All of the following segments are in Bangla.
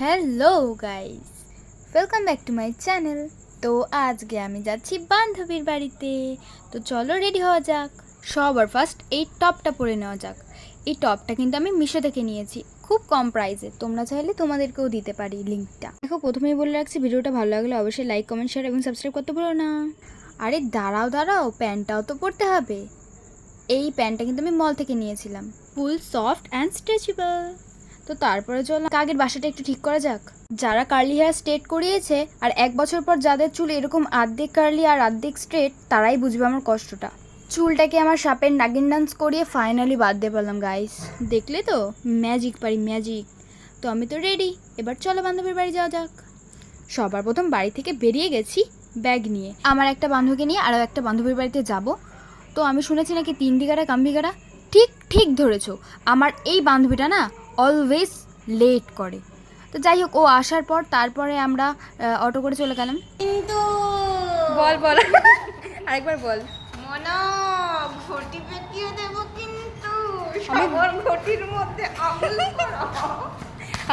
Hello guys, welcome back to my channel. তো আজকে আমি যাচ্ছি বান্ধবীর বাড়িতে। তো চলো রেডি হওয়া যাক। সবার ফার্স্ট এই টপটা পরে নেওয়া যাক। এই টপটা কিন্তু আমি মিশো থেকে নিয়েছি, খুব কম প্রাইসে। তোমরা চাইলে তোমাদেরকেও দিতে পারি লিঙ্কটা। দেখো, প্রথমেই বলে রাখছি, ভিডিওটা ভালো লাগলে অবশ্যই লাইক, কমেন্ট, শেয়ার এবং সাবস্ক্রাইব করতে ভুলো না। আরে দাঁড়াও, প্যান্টটাও তো পরতে হবে। এই প্যান্টটা কিন্তু আমি মল থেকে নিয়েছিলাম, ফুল সফট অ্যান্ড স্ট্রেচেবল। তো তারপরে চলো কাকের বাসাটা একটু ঠিক করা যাক। যারা কার্লি হেয়ার স্ট্রেট করিয়েছে আর 1 বছর পর যাদের চুল এরকম আর্ধেক কার্লি আর আর্ধেক স্ট্রেট, তারাই বুঝবে আমার কষ্টটা। চুলটাকে আমার সাপের নাগিন ডান্স করিয়ে ফাইনালি বাদ দিয়ে পারলাম গাইস। দেখলে তো, ম্যাজিক পারি, ম্যাজিক। তো আমি তো রেডি, এবার চলো বান্ধবীর বাড়ি যাওয়া যাক। সবার প্রথম বাড়ি থেকে বেরিয়ে গেছি ব্যাগ নিয়ে। আমার একটা বান্ধবীকে নিয়ে আরও একটা বান্ধবীর বাড়িতে যাব। তো আমি শুনেছি নাকি 3 দিঘারা কামবিঘারা। ঠিক ধরেছো, আমার এই বান্ধবীটা না অলওয়েজ লেট করে। তো যাই হোক, ও আসার পর তারপরে আমরা অটো করে চলে গেলাম। কিন্তু বল আরেকবার বল। মনা ঘটি পেকিয়ে দেব, কিন্তু সবার ঘটির মধ্যে আঙুল করো।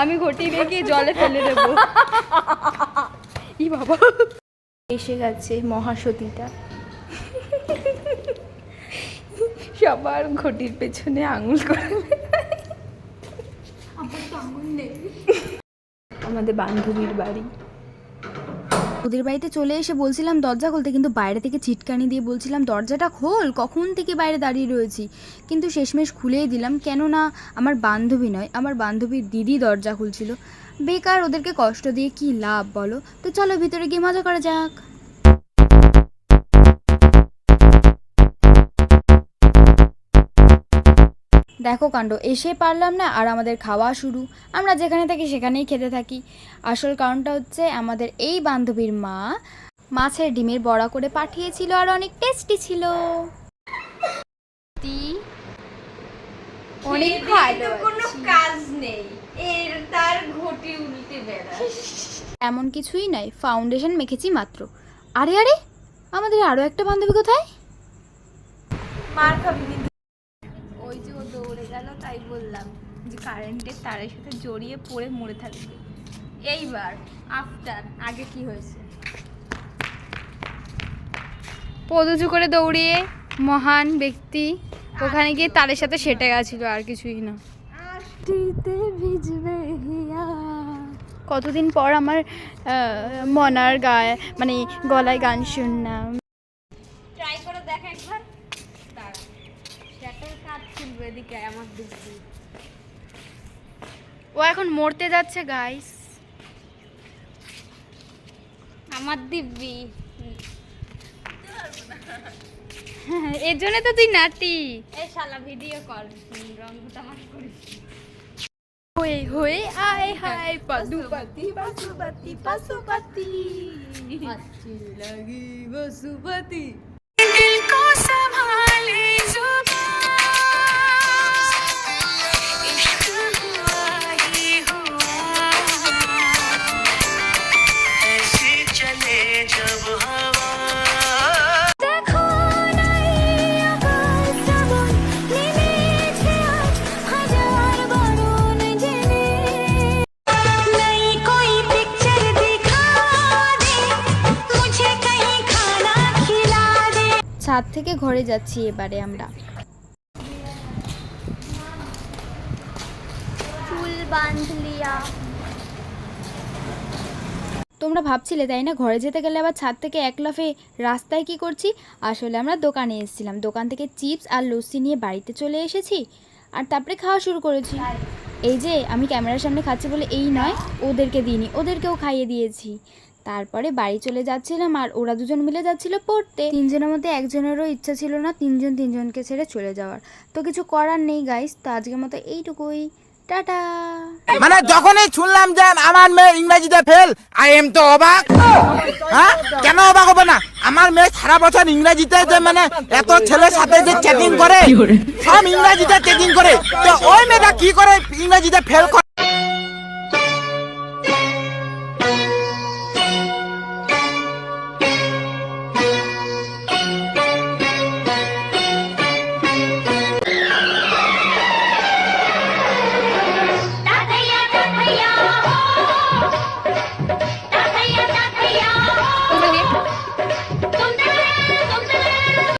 আমি ঘটি রেখে জলে ফেলে দেবো। ই বাবা, এসে গেছে মহাসতীটা। সবার ঘটির পেছনে আঙুল করে। আমাদের বান্ধবীর বাড়ি। ওদের বাড়িতে চলে এসে বলছিলাম দরজা খুলতে, কিন্তু বাইরে থেকে চিটকানি দিয়ে বলছিলাম দরজাটা খোল, কখন থেকে বাইরে দাঁড়িয়ে রয়েছি। কিন্তু শেষমেশ খুলেই দিলাম, কেননা আমার বান্ধবী নয়, আমার বান্ধবীর দিদি দরজা খুলছিল। বেকার ওদেরকে কষ্ট দিয়ে কি লাভ বলো। তো চলো ভিতরে গিয়ে মজা করা যাক। দেখো কাণ্ড, এসে পারলাম না আর আমাদের খাওয়া শুরু। আমরা যেখানে থাকি সেখানেই খেতে থাকি। আসল কারণটা হচ্ছে আমাদের এই বান্ধবীর মা মাছের ডিমের বড়া করে পাঠিয়েছিল আর অনেক টেস্টি ছিল। অনেক ভালো, কোনো কাজ নেই এর, তার ঘটি উল্টে বেড়ায়। এমন কিছুই নয়, ফাউন্ডেশন মেখেছি মাত্র। আরে আমাদের আরো একটা বান্ধবী কোথায়? মার খাবি কিন্তু। ওই যে ও দৌড়ে গেল, তাই বললাম যে কারেন্টের তারের সাথে জড়িয়ে পড়ে মরে থাকবে। এইবার আফটার আগে কি হয়েছে? পদুচু করে দৌড়িয়ে মহান ব্যক্তি ওখানে গিয়ে তারের সাথে সেটে গেছিল, আর কিছুই না। কতদিন পর আমার মনার গায়ে মানে গলায় গান শুনলাম। ট্রাই করে দেখ একবার। দাঁড়া, শ্যাটার কাট খুলবে, এদিকে আমার দেখবি। ও এখন মরতে যাচ্ছে গাইস। আমার দিব্যি। এর জন্য তো তুই নাটি এই শালা ভিডিও কর, রঙ তামাশা করিস। হয়ে হয়ে আয় হায় পাদুপতি পাশুপতি পাশুপতি अच्छी लगी वसुपति। दिल को संभाले जुबान, इश्क हुआ ही हुआ, ऐसे चले जब हवा। देखो नई आकाश जबन नेमेছে আজ হাজার বারণ জেনে, नई कोई पिक्चर दिखा दे मुझे, कहीं खाना खिला दे। ছাদ থেকে ঘরে যাচ্ছি এবারে আমরা। চুল বাঁধ লিয়া। তোমরা ভাবছিলে তাই না, ঘরে যেতে গেলে আবার ছাদ থেকে এক লাফে রাস্তায় কি করছি? আসলে আমরা দোকানে এসেছিলাম, দোকান থেকে চিপস আর লস্যি নিয়ে বাড়িতে চলে এসেছি আর তারপরে খাওয়া শুরু করেছি। এই যে আমি ক্যামেরার সামনে খাচ্ছি বলে এই নয়, ওদেরকে দিইনি, ওদেরকেও খাইয়ে দিয়েছি। তারপরে বাড়ি চলে যাচ্ছিলাম আর ওরা দুজন মিলে যাচ্ছিল পড়তে। 3 জনের মধ্যে একজনেরও ইচ্ছা ছিল না 3 জনকে ছেড়ে চলে যাওয়ার। তো কিছু করার নেই গাইস। তো আজকের মতো এইটুকুই, টাটা। মানে যখনই শুনলাম যে আমার মেয়ে ইংরেজিতে ফেল, আই এম তো অবাক। হ্যাঁ, কেন অবাক হবে না? আমার মেয়ে সারা বছর ইংরেজিতে যে মানে এত ছেলের সাথে যে চ্যাটিং করে, সব ইংরেজিতে চ্যাটিং করে, তো ওই মেয়েটা কি করে ইংরেজিতে ফেল করে?